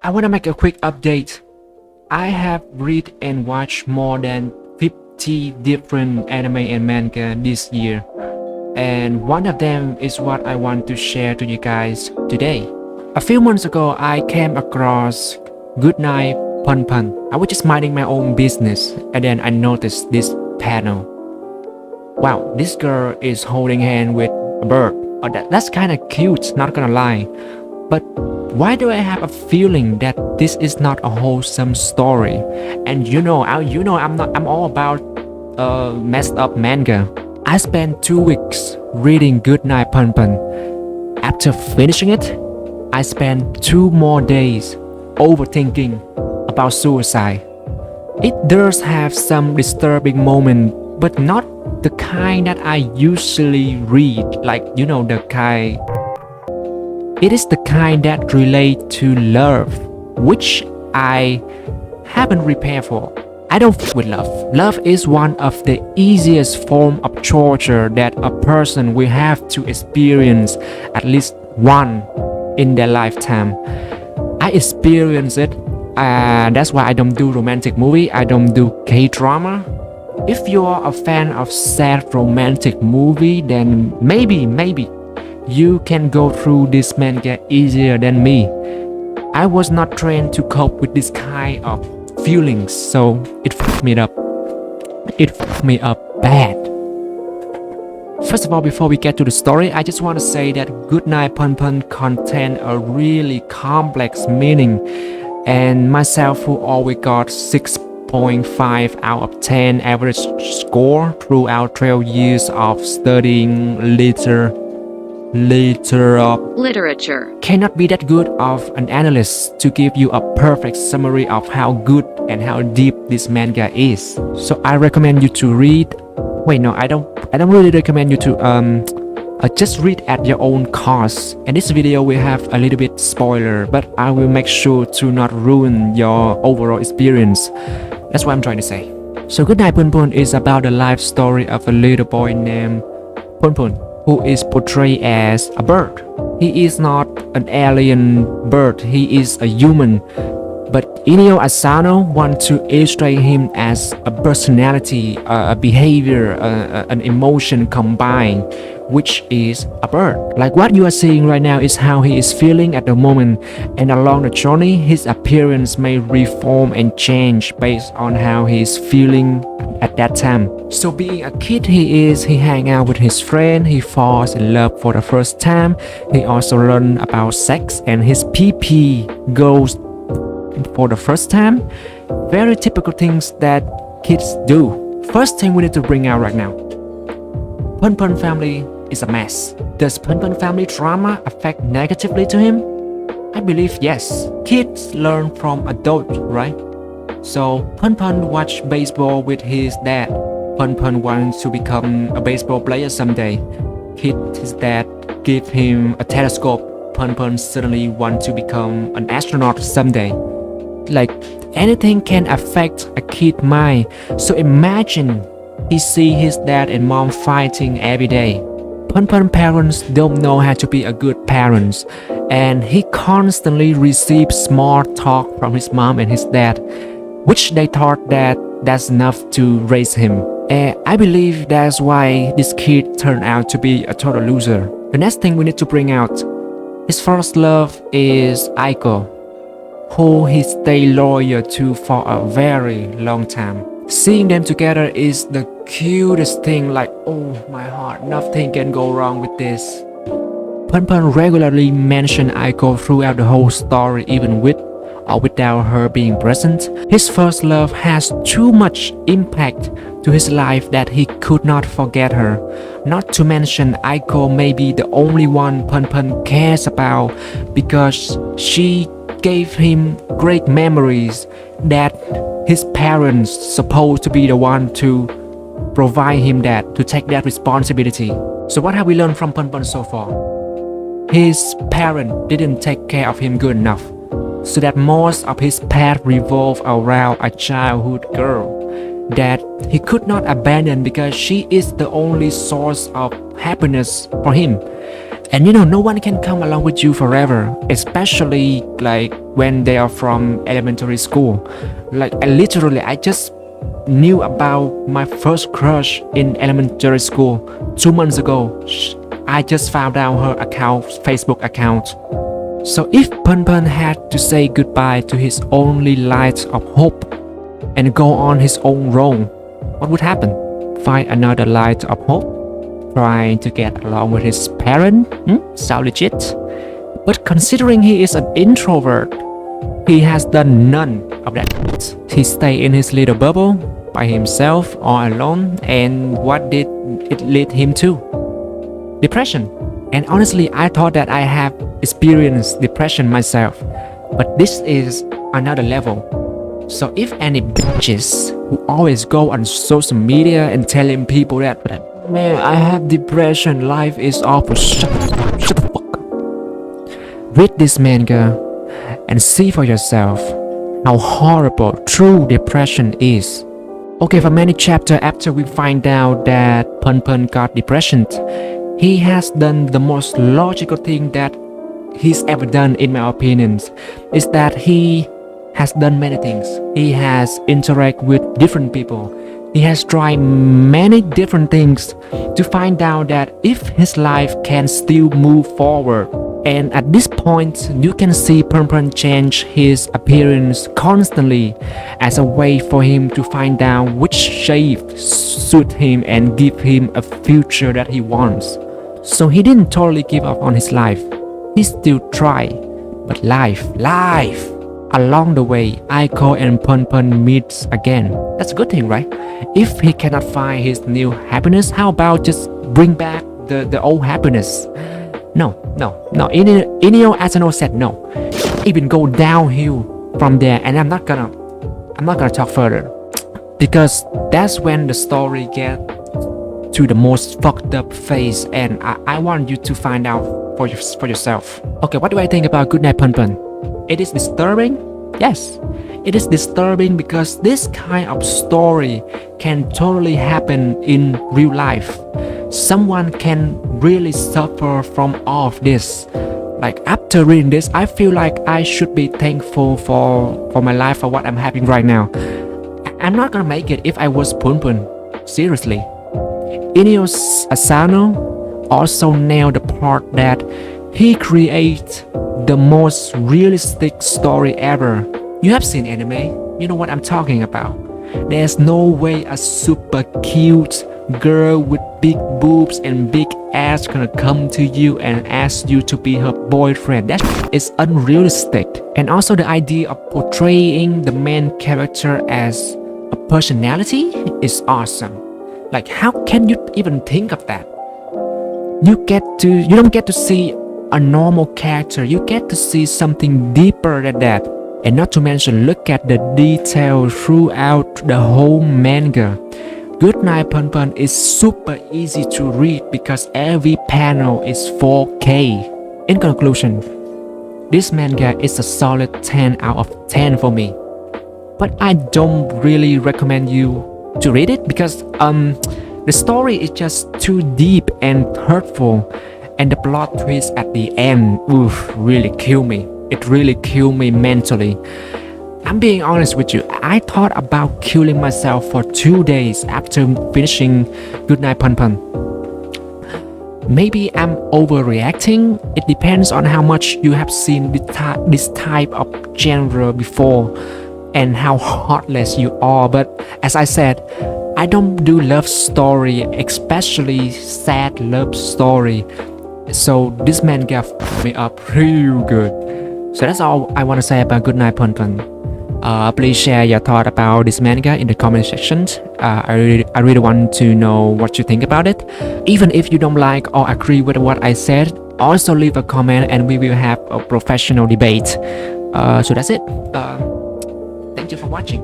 I want to make a quick update. I have read and watched more than 50 different anime and manga this year, and one of them is what I want to share to you guys today. A few months ago, I came across Goodnight Punpun. I was just minding my own business, and then I noticed this panel. Wow, this girl is holding hand with a bird. Oh, that's kind of cute, not gonna lie. But why do I have a feeling that this is not a wholesome story? And I'm all about messed up manga. I spent 2 weeks reading Goodnight Punpun. After finishing it, I spent 2 more days overthinking about suicide. It does have some disturbing moments, but not the kind that I usually read, the kind. It is the kind that relate to love, which I haven't prepared for. I don't f with love. Love is one of the easiest form of torture that a person will have to experience at least one in their lifetime. I experience it. That's why I don't do romantic movie. I don't do K-drama. If you're a fan of sad romantic movie, then maybe you can go through this manga easier than me. I was not trained to cope with this kind of feelings, so it fucked me up. It fucked me up bad. First of all, before we get to the story, I just want to say that Goodnight Punpun contain a really complex meaning, and myself who always got 6.5 out of 10 average score throughout 12 years of studying literature cannot be that good of an analyst to give you a perfect summary of how good and how deep this manga is. So I recommend you to read. Wait, no, I don't really recommend you to just read at your own cost. And this video will have a little bit spoiler, but I will make sure to not ruin your overall experience. That's what I'm trying to say. So Goodnight Punpun is about the life story of a little boy named Punpun, who is portrayed as a bird. He is not an alien bird, he is a human. But Inio Asano wants to illustrate him as a personality, a behavior, an emotion combined, which is a bird. Like what you are seeing right now is how he is feeling at the moment, and along the journey, his appearance may reform and change based on how he is feeling at that time. So being a kid he hang out with his friend, he falls in love for the first time, he also learn about sex, and his PP goes for the first time. Very typical things that kids do. First thing we need to bring out right now, Punpun family is a mess. Does Punpun family drama affect negatively to him? I believe yes. Kids learn from adults, right? So Punpun watched baseball with his dad. Punpun wants to become a baseball player someday. His dad give him a telescope. Punpun suddenly want to become an astronaut someday. Like anything can affect a kid's mind. So imagine he see his dad and mom fighting every day. Punpun parents don't know how to be a good parents, and he constantly receives smart talk from his mom and his dad, which they thought that that's enough to raise him. And I believe that's why this kid turned out to be a total loser. The next thing we need to bring out, his first love is Aiko, who he stayed loyal to for a very long time. Seeing them together is the cutest thing, like, oh my heart, nothing can go wrong with this. Punpun regularly mentioned Aiko throughout the whole story, even with or without her being present. His first love has too much impact to his life that he could not forget her. Not to mention Aiko may be the only one Punpun cares about, because she gave him great memories that his parents supposed to be the one to provide him that, to take that responsibility. So what have we learned from Punpun so far? His parents didn't take care of him good enough, so that most of his path revolved around a childhood girl that he could not abandon because she is the only source of happiness for him. And you know, no one can come along with you forever, especially like when they are from elementary school. Like I just knew about my first crush in elementary school 2 months ago. I just found out her Facebook account. So if Punpun had to say goodbye to his only light of hope and go on his own road, what would happen? Find another light of hope? Trying to get along with his parent? Sound legit? But considering he is an introvert, he has done none of that. He stay in his little bubble by himself or alone, and what did it lead him to? Depression. And honestly, I thought that I have experienced depression myself, but this is another level. So if any bitches who always go on social media and telling people that, man, I have depression, life is awful, shut the fuck up. Read this manga and see for yourself how horrible true depression is. Okay, for many chapters after we find out that Punpun got depression, he has done the most logical thing that he's ever done, in my opinion, is that he has done many things. He has interacted with different people. He has tried many different things to find out that if his life can still move forward. And at this point, you can see Punpun change his appearance constantly as a way for him to find out which shape suits him and give him a future that he wants. So he didn't totally give up on his life. He still tried, but life. Along the way, Aiko and Punpun meets again. That's a good thing, right? If he cannot find his new happiness, how about just bring back the old happiness? No. Inio Asano said no. Even go downhill from there, and I'm not gonna talk further, because that's when the story gets to the most fucked up phase, and I want you to find out for yourself. Okay, what do I think about Goodnight Punpun? It is disturbing. Yes, it is disturbing because this kind of story can totally happen in real life. Someone can really suffer from all of this. Like after reading this, I feel like I should be thankful for my life, for what I'm having right now. I'm not gonna make it if I was Punpun. Seriously. Inio Asano also nailed the part that he creates the most realistic story ever. You have seen anime, you know what I'm talking about. There's no way a super cute girl with big boobs and big ass gonna come to you and ask you to be her boyfriend. That is unrealistic. And also the idea of portraying the main character as a personality is awesome. Like, how can you even think of that? You don't get to see a normal character. You get to see something deeper than that. And not to mention, look at the detail throughout the whole manga. Goodnight Punpun is super easy to read because every panel is 4K. In conclusion, this manga is a solid 10 out of 10 for me. But I don't really recommend you to read it because the story is just too deep and hurtful, and the plot twist at the end, really killed me. It really killed me mentally. I'm being honest with you, I thought about killing myself for 2 days after finishing Goodnight Punpun. Maybe I'm overreacting. It depends on how much you have seen this type of genre before and how heartless you are. But as I said, I don't do love story, especially sad love story. So this manga f***ed me up real good. So that's all I want to say about Goodnight Punpun. Please share your thought about this manga in the comment section. I really want to know what you think about it. Even if you don't like or agree with what I said, also leave a comment and we will have a professional debate. So that's it. Thank you for watching.